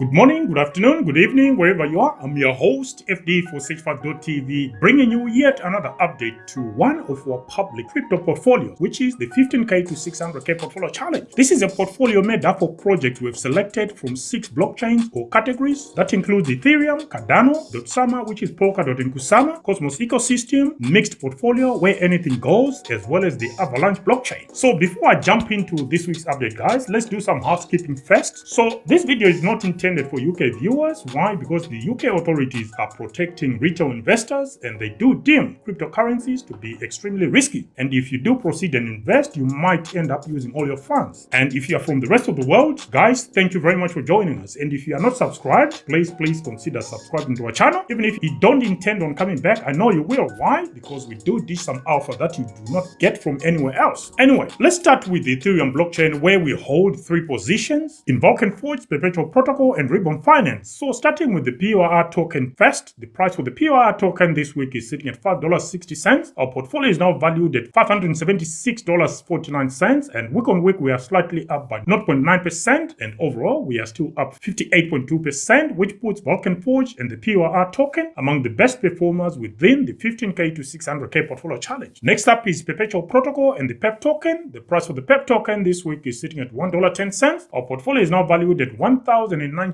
Good morning, good afternoon, good evening, wherever you are. I'm your host, FD465.tv, bringing you yet another update to one of our public crypto portfolios, which is the 15K to 600K portfolio challenge. This is a portfolio made up of projects we've selected from 6 blockchains or categories. That includes Ethereum, Cardano, Dotsama, which is Polkadot and Kusama, Cosmos ecosystem, mixed portfolio where anything goes, as well as the Avalaunch blockchain. So before I jump into this week's update, guys, let's do some housekeeping first. So this video is not intended for UK viewers. Why? Because the UK authorities are protecting retail investors and they do deem cryptocurrencies to be extremely risky. And if you do proceed and invest, you might end up using all your funds. And if you are from the rest of the world, guys, thank you very much for joining us. And if you are not subscribed, please consider subscribing to our channel. Even if you don't intend on coming back, I know you will. Why? Because we do dish some alpha that you do not get from anywhere else. Anyway, let's start with the Ethereum blockchain where we hold 3 positions in VulcanForged, PerpetualProtocol, and Ribbon Finance. So starting with the POR token first, the price for the POR token this week is sitting at $5.60. Our portfolio is now valued at $576.49, and week on week we are slightly up by 0.9%, and overall we are still up 58.2%, which puts VulcanForged and the POR token among the best performers within the 15K to 600K portfolio challenge. Next up is PerpetualProtocol and the PEP token. The price for the PEP token this week is sitting at $1.10. Our portfolio is now valued at $1,098.11,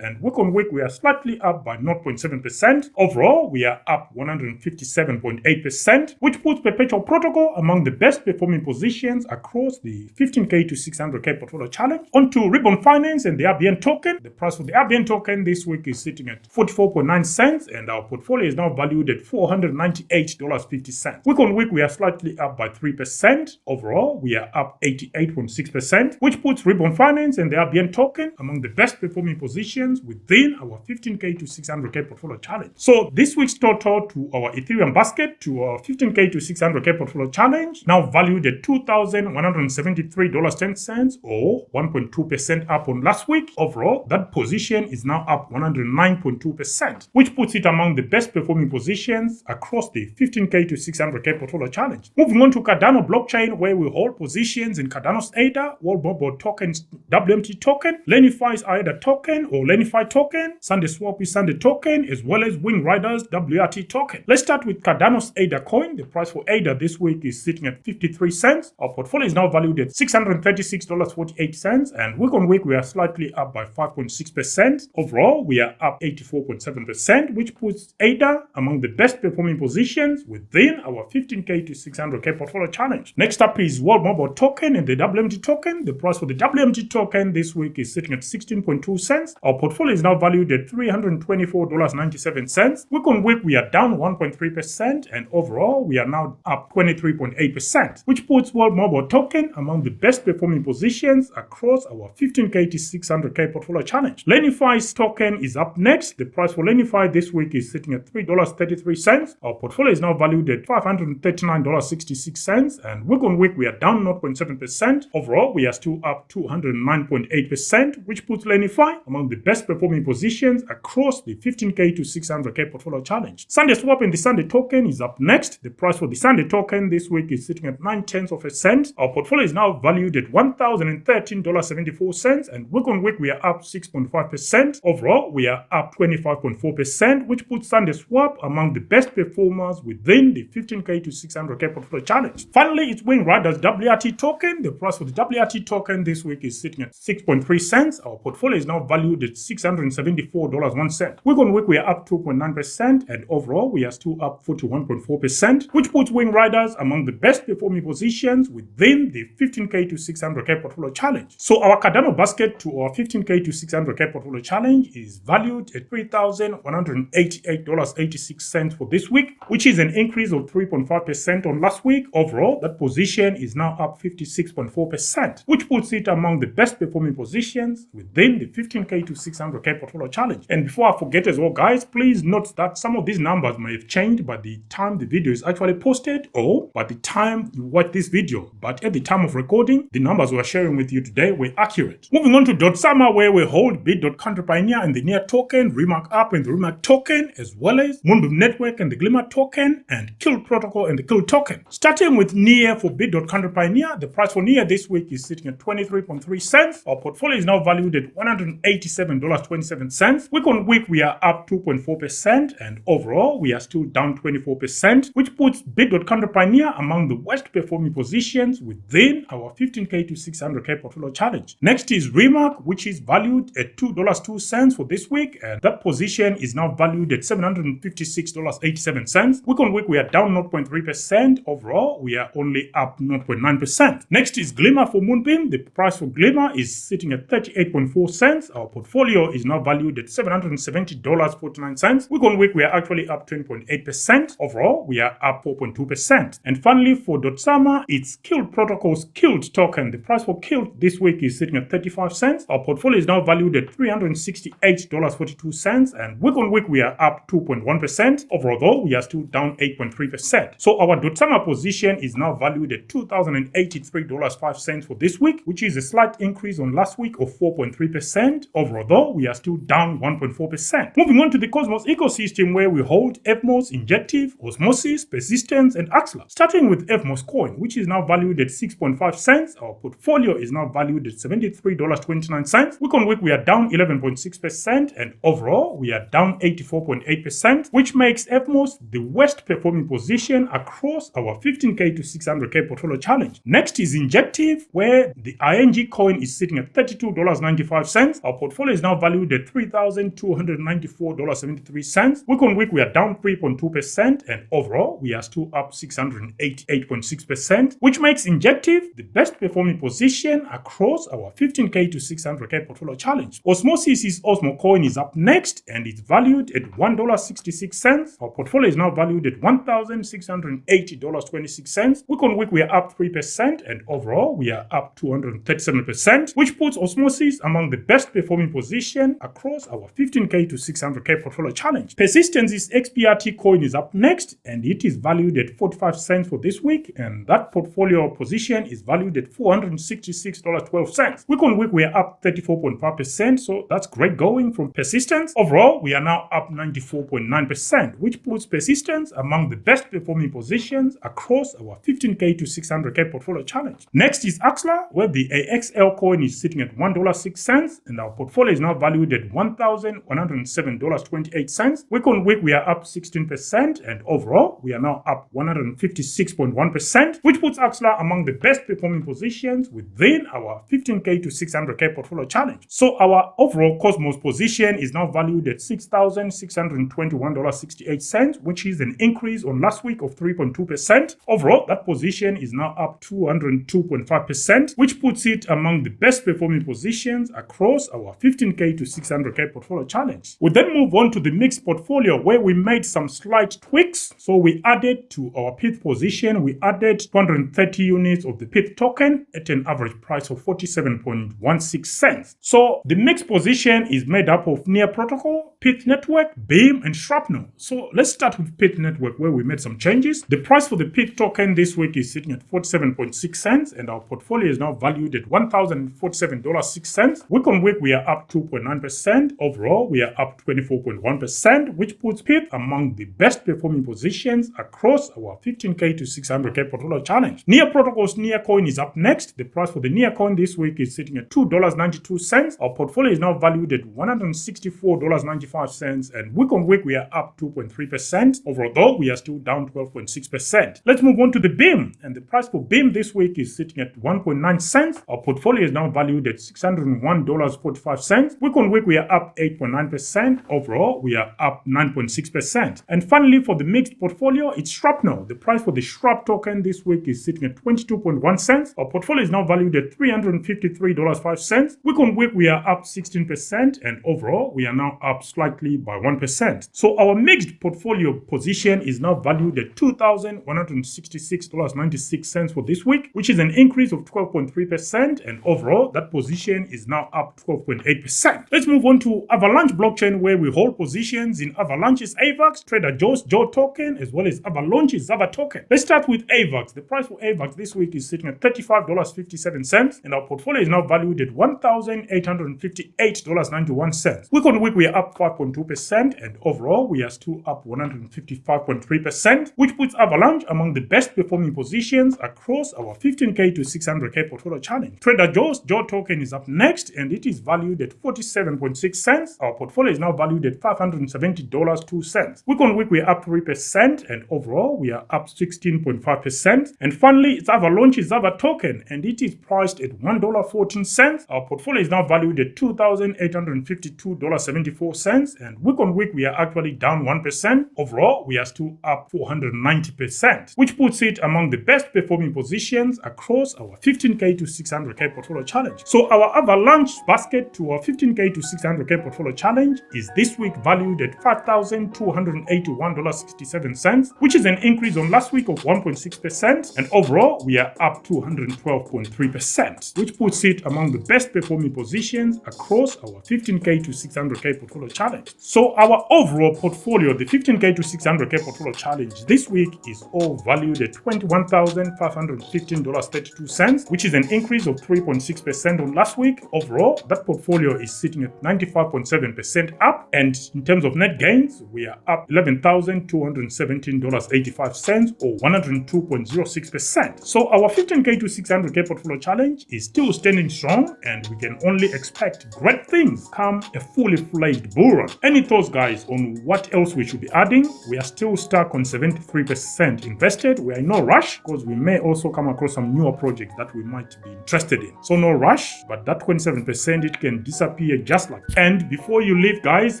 and week on week we are slightly up by 0.7%. Overall, we are up 157.8%, which puts PerpetualProtocol among the best performing positions across the 15K to 600K portfolio challenge. On to Ribbon Finance and the RBN token. The price for the RBN token this week is sitting at 44.9 cents, and our portfolio is now valued at $498.50. Week on week we are slightly up by 3%. Overall, we are up 88.6%, which puts Ribbon Finance and the RBN token among the best performing positions within our 15K to 600K portfolio challenge. So this week's total to our Ethereum basket to our 15K to 600K portfolio challenge now valued at $2,173.10, or 1.2% up on last week. Overall, that position is now up 109.2%, which puts it among the best performing positions across the 15K to 600K portfolio challenge. Moving on to Cardano blockchain where we hold positions in Cardano's ADA, World Mobile Tokens WMT token, Lenify's ADA token or Lenify token, Sunday Swap is Sunday token, as well as Wing Riders WRT token. Let's start with Cardano's ADA coin. The price for ADA this week is sitting at 53 cents. Our portfolio is now valued at $636.48, and week on week we are slightly up by 5.6%. Overall, we are up 84.7%, which puts ADA among the best performing positions within our 15K to 600K portfolio challenge. Next up is World Mobile token and the WMT token. The price for the WMT token this week is sitting at 16.2 cents. Our portfolio is now valued at $324.97. Week on week we are down 1.3%, and overall we are now up 23.8%, which puts World Mobile token among the best performing positions across our 15K to 600K portfolio challenge. Lenify's token is up next. The price for Lenify this week is sitting at $3.33. Our portfolio is now valued at $539.66, and week on week we are down 0.7%. Overall, we are still up 209.8%, which puts Lenify among the best performing positions across the 15K to 600K portfolio challenge. Sunday Swap and the Sunday token is up next. The price for the Sunday token this week is sitting at 0.9 cents. Our portfolio is now valued at $1,013.74, and week on week we are up 6.5%. Overall, we are up 25.4%, which puts Sunday Swap among the best performers within the 15K to 600K portfolio challenge. Finally, it's Wing Riders WRT token. The price for the WRT token this week is sitting at 6.3 cents. Our portfolio is now valued at $674.01. Week on week we are up 2.9%, and overall we are still up 41.4%, which puts Wing Riders among the best performing positions within the 15K to 600K portfolio challenge. So our Cardano basket to our 15K to 600K portfolio challenge is valued at $3,188.86 for this week, which is an increase of 3.5% on last week. Overall, that position is now up 56.4%, which puts it among the best performing positions within the 15K to 600K portfolio challenge. And before I forget as well, guys, please note that some of these numbers may have changed by the time the video is actually posted or by the time you watch this video. But at the time of recording, the numbers we're sharing with you today were accurate. Moving on to Dotsama, where we hold Bit.Counterpioneer and the NEAR token, RMRK.app and the RMRK token, as well as Moonbeam Network and the Glimmer token, and Kill Protocol and the Kill token. Starting with NEAR for Bit.Counterpioneer, the price for NEAR this week is sitting at 23.3 cents. Our portfolio is now valued at $187.27. Week on week, we are up 2.4%, and overall, we are still down 24%, which puts Bit.com Pioneer among the worst performing positions within our 15K to 600K portfolio challenge. Next is Remark, which is valued at $2.02 for this week, and that position is now valued at $756.87. Week on week, we are down 0.3%. Overall, we are only up 0.9%. Next is Glimmer for Moonbeam. The price for Glimmer is sitting at 38.4 cents. Our portfolio is now valued at $770.49. Week on week, we are actually up 20.8%. Overall, we are up 4.2%. And finally, for Dotsama, it's Kilt Protocol's Kilt token. The price for Kilt this week is sitting at 35 cents. Our portfolio is now valued at $368.42. And week on week, we are up 2.1%. Overall, though, we are still down 8.3%. So our Dotsama position is now valued at $2,083.05 for this week, which is a slight increase on last week of 4.3%. Overall, though, we are still down 1.4%. Moving on to the Cosmos ecosystem, where we hold EVMOS, Injective, Osmosis, Persistence, and Axelar. Starting with EVMOS coin, which is now valued at 6.5 cents. Our portfolio is now valued at $73.29. Week on week, we are down 11.6%, and overall, we are down 84.8%, which makes EVMOS the worst performing position across our 15K to 600K portfolio challenge. Next is Injective, where the ING coin is sitting at $32.95. Our portfolio is now valued at $3,294.73. Week on week, we are down 3.2%, and overall, we are still up 688.6%, which makes Injective the best performing position across our 15K to 600K portfolio challenge. Osmosis' Osmo coin is up next, and it's valued at $1.66. Our portfolio is now valued at $1,680.26. Week on week, we are up 3%, and overall, we are up 237%, which puts Osmosis among the best performing position across our 15K to 600K portfolio challenge. Persistence's XPRT coin is up next, and it is valued at 45 cents for this week, and that portfolio position is valued at $466.12. Week on week, we are up 34.5%, so that's great going from Persistence. Overall, we are now up 94.9%, which puts Persistence among the best performing positions across our 15K to 600K portfolio challenge. Next is Axelar, where the AXL coin is sitting at $1.06, and our portfolio is now valued at $1,107.28. Week on week, we are up 16%, and overall, we are now up 156.1%, which puts Axelar among the best performing positions within our 15K to 600K portfolio challenge. So our overall Cosmos position is now valued at $6,621.68, which is an increase on last week of 3.2%. Overall, that position is now up 202.5%, which puts it among the best performing positions across our 15K to 600K portfolio challenge. We then move on to the mixed portfolio, where we made some slight tweaks. So we added to our Pyth position, we added 230 units of the Pyth token at an average price of 47.16 cents. So the mixed position is made up of NEARProtocol, Pythnetwork, Beam, and Shrapnel. So let's start with Pythnetwork, where we made some changes. The price for the Pyth token this week is sitting at 47.6 cents, and our portfolio is now valued at $1,047.06. Week on week, we are up 2.9%. Overall, we are up 24.1%, which puts Pyth among the best performing positions across our 15K to 600K portfolio challenge. NEARProtocol's NEAR coin is up next. The price for the NEAR coin this week is sitting at $2.92. Our portfolio is now valued at $164.95, and week on week, we are up 2.3%. Overall, though, we are still down 12.6%. Let's move on to the Beam, and the price for Beam this week is sitting at 1.9 cents. Our portfolio is now valued at $601.45. Week on week, we are up 8.9%. Overall, we are up 9.6%. And finally, for the mixed portfolio, it's Shrapnel. The price for the Shrap token this week is sitting at 22.1 cents. Our portfolio is now valued at $353.05. Week on week, we are up 16%, and overall, we are now up slightly by 1%. So our mixed portfolio position is now valued at $2,166.96 for this week, which is an increase of 12.3%, and overall, that position is now up 12.8%. Let's move on to Avalaunch blockchain, where we hold positions in Avalaunch's AVAX, Traderjoexyz token, as well as Avalaunch's Zava token. Let's start with AVAX. The price for AVAX this week is sitting at $35.57, and our portfolio is now valued at $1,858.91. Week on week, we are up 5.2%, and overall, we are still up 155.3%, which puts Avalaunch among the best performing positions across our 15K to 600K portfolio challenge. Traderjoexyz token is up next. next, and it is valued at 47.6 cents. Our portfolio is now valued at $570.02. Week on week, we are up 3%, and overall, we are up 16.5%. And finally, it's Avalaunch is our token, and it is priced at $1.14. Our portfolio is now valued at $2,852.74, and week on week, we are actually down 1%. Overall, we are still up 490%, which puts it among the best performing positions across our 15K to 600K portfolio challenge. So our Avalaunch basket to our 15K to 600K portfolio challenge is this week valued at $5,281.67, which is an increase on last week of 1.6%, and overall we are up 212.3%, which puts it among the best performing positions across our 15K to 600K portfolio challenge. So our overall portfolio, the 15K to 600K portfolio challenge this week, is all valued at $21,515.32, which is an increase of 3.6% on last week. Overall, that portfolio is sitting at 95.7% up, and in terms of net gains, we are up $11,217.85 or 102.06%. So our 15K to 600K portfolio challenge is still standing strong, and we can only expect great things come a fully fledged bull run. Any thoughts, guys, on what else we should be adding? We are still stuck on 73% invested. We are in no rush because we may also come across some newer projects that we might be interested in. So no rush, but that 27%, it can disappear just like that. And before you leave, guys,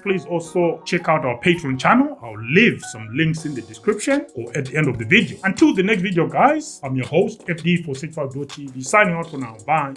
please also check out our Patreon channel. I'll leave some links in the description or at the end of the video. Until the next video, guys, I'm your host, FD465.tv, signing out for now. Bye.